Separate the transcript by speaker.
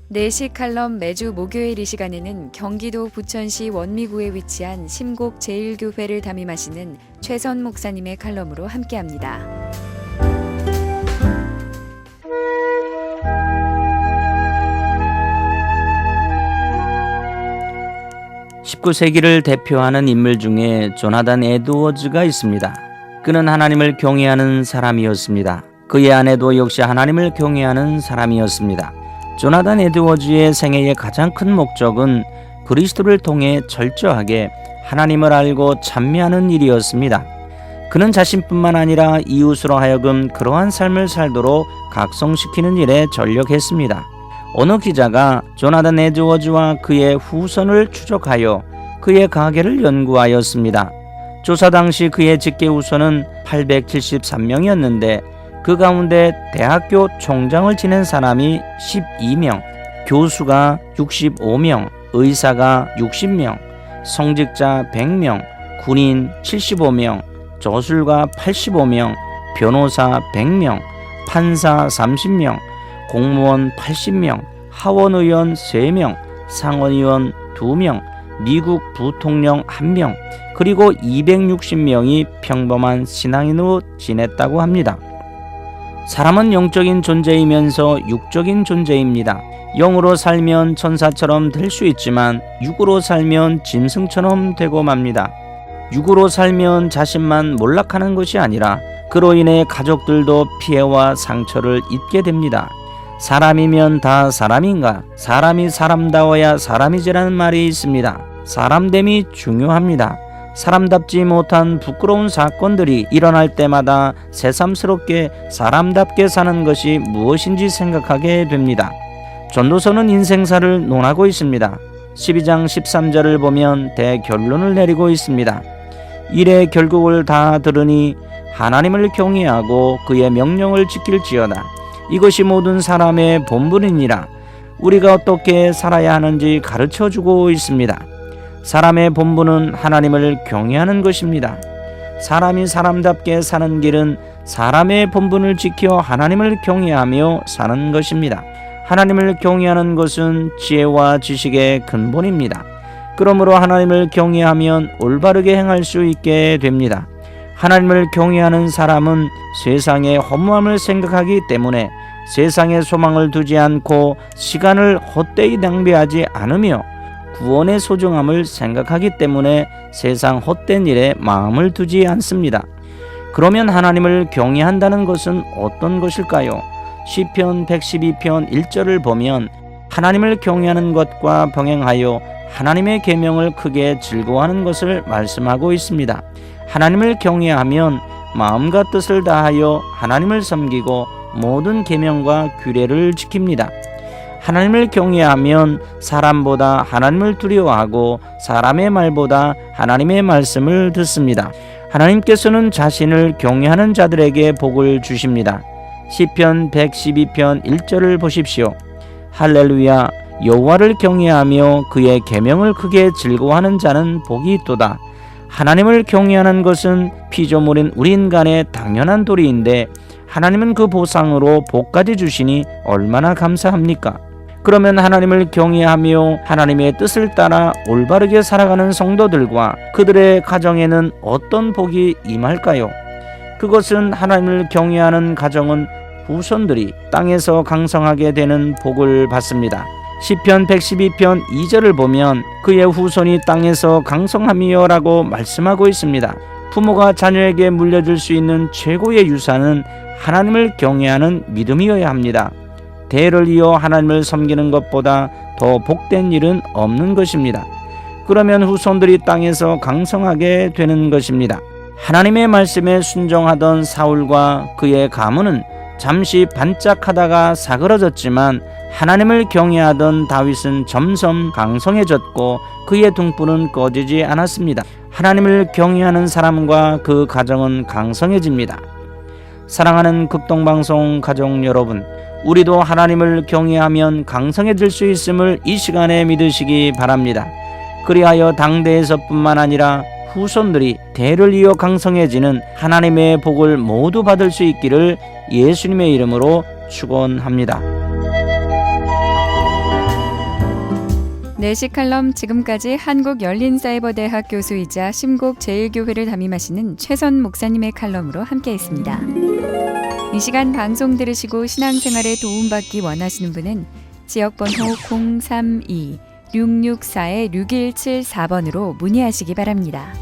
Speaker 1: 내시 칼럼 매주 목요일 이 시간에는 경기도 부천시 원미구에 위치한 심곡 제1교회를 담임하시는 최선 목사님의 칼럼으로 함께합니다.
Speaker 2: 19세기를 대표하는 인물 중에 조나단 에드워즈가 있습니다. 그는 하나님을 경외하는 사람이었습니다. 그의 아내도 역시 하나님을 경외하는 사람이었습니다. 조나단 에드워즈의 생애의 가장 큰 목적은 그리스도를 통해 철저하게 하나님을 알고 찬미하는 일이었습니다. 그는 자신뿐만 아니라 이웃으로 하여금 그러한 삶을 살도록 각성시키는 일에 전력했습니다. 어느 기자가 조나단 에드워즈와 그의 후손을 추적하여 그의 가계를 연구하였습니다. 조사 당시 그의 직계 후손은 873명이었는데 그 가운데 대학교 총장을 지낸 사람이 12명, 교수가 65명, 의사가 60명, 성직자 100명, 군인 75명, 저술가 85명, 변호사 100명, 판사 30명, 공무원 80명, 하원의원 3명, 상원의원 2명, 미국 부통령 1명, 그리고 260명이 평범한 신앙인으로 지냈다고 합니다. 사람은 영적인 존재이면서 육적인 존재입니다. 영으로 살면 천사처럼 될 수 있지만 육으로 살면 짐승처럼 되고 맙니다. 육으로 살면 자신만 몰락하는 것이 아니라 그로 인해 가족들도 피해와 상처를 입게 됩니다. 사람이면 다 사람인가? 사람이 사람다워야 사람이지라는 말이 있습니다. 사람됨이 중요합니다. 사람답지 못한 부끄러운 사건들이 일어날 때마다 새삼스럽게 사람답게 사는 것이 무엇인지 생각하게 됩니다. 전도서는 인생사를 논하고 있습니다. 12장 13절을 보면 대결론을 내리고 있습니다. 일의 결국을 다 들으니 하나님을 경외하고 그의 명령을 지킬지어다. 이것이 모든 사람의 본분이니라. 우리가 어떻게 살아야 하는지 가르쳐주고 있습니다. 사람의 본분은 하나님을 경외하는 것입니다. 사람이 사람답게 사는 길은 사람의 본분을 지켜 하나님을 경외하며 사는 것입니다. 하나님을 경외하는 것은 지혜와 지식의 근본입니다. 그러므로 하나님을 경외하면 올바르게 행할 수 있게 됩니다. 하나님을 경외하는 사람은 세상의 허무함을 생각하기 때문에 세상에 소망을 두지 않고 시간을 헛되이 낭비하지 않으며 구원의 소중함을 생각하기 때문에 세상 헛된 일에 마음을 두지 않습니다. 그러면 하나님을 경외한다는 것은 어떤 것일까요? 시편 112편 1절을 보면 하나님을 경외하는 것과 병행하여 하나님의 계명을 크게 즐거워하는 것을 말씀하고 있습니다. 하나님을 경외하면 마음과 뜻을 다하여 하나님을 섬기고 모든 계명과 규례를 지킵니다. 하나님을 경외하면 사람보다 하나님을 두려워하고 사람의 말보다 하나님의 말씀을 듣습니다. 하나님께서는 자신을 경외하는 자들에게 복을 주십니다. 시편 112편 1절을 보십시오. 할렐루야, 여호와를 경외하며 그의 계명을 크게 즐거워하는 자는 복이 있도다. 하나님을 경외하는 것은 피조물인 우리 인간의 당연한 도리인데 하나님은 그 보상으로 복까지 주시니 얼마나 감사합니까? 그러면 하나님을 경외하며 하나님의 뜻을 따라 올바르게 살아가는 성도들과 그들의 가정에는 어떤 복이 임할까요? 그것은 하나님을 경외하는 가정은 후손들이 땅에서 강성하게 되는 복을 받습니다. 시편 112편 2절을 보면 그의 후손이 땅에서 강성하며라고 말씀하고 있습니다. 부모가 자녀에게 물려줄 수 있는 최고의 유산은 하나님을 경외하는 믿음이어야 합니다. 대를 이어 하나님을 섬기는 것보다 더 복된 일은 없는 것입니다. 그러면 후손들이 땅에서 강성하게 되는 것입니다. 하나님의 말씀에 순종하던 사울과 그의 가문은 잠시 반짝하다가 사그러졌지만 하나님을 경외하던 다윗은 점점 강성해졌고 그의 등불은 꺼지지 않았습니다. 하나님을 경외하는 사람과 그 가정은 강성해집니다. 사랑하는 극동방송 가족 여러분, 우리도 하나님을 경외하면 강성해질 수 있음을 이 시간에 믿으시기 바랍니다. 그리하여 당대에서뿐만 아니라 후손들이 대를 이어 강성해지는 하나님의 복을 모두 받을 수 있기를 예수님의 이름으로 축원합니다.
Speaker 1: 내시 칼럼 지금까지 한국열린사이버대학 교수이자 심곡제일교회를 담임하시는 최선 목사님의 칼럼으로 함께했습니다. 이 시간 방송 들으시고 신앙생활에 도움받기 원하시는 분은 지역번호 032-664-6174번으로 문의하시기 바랍니다.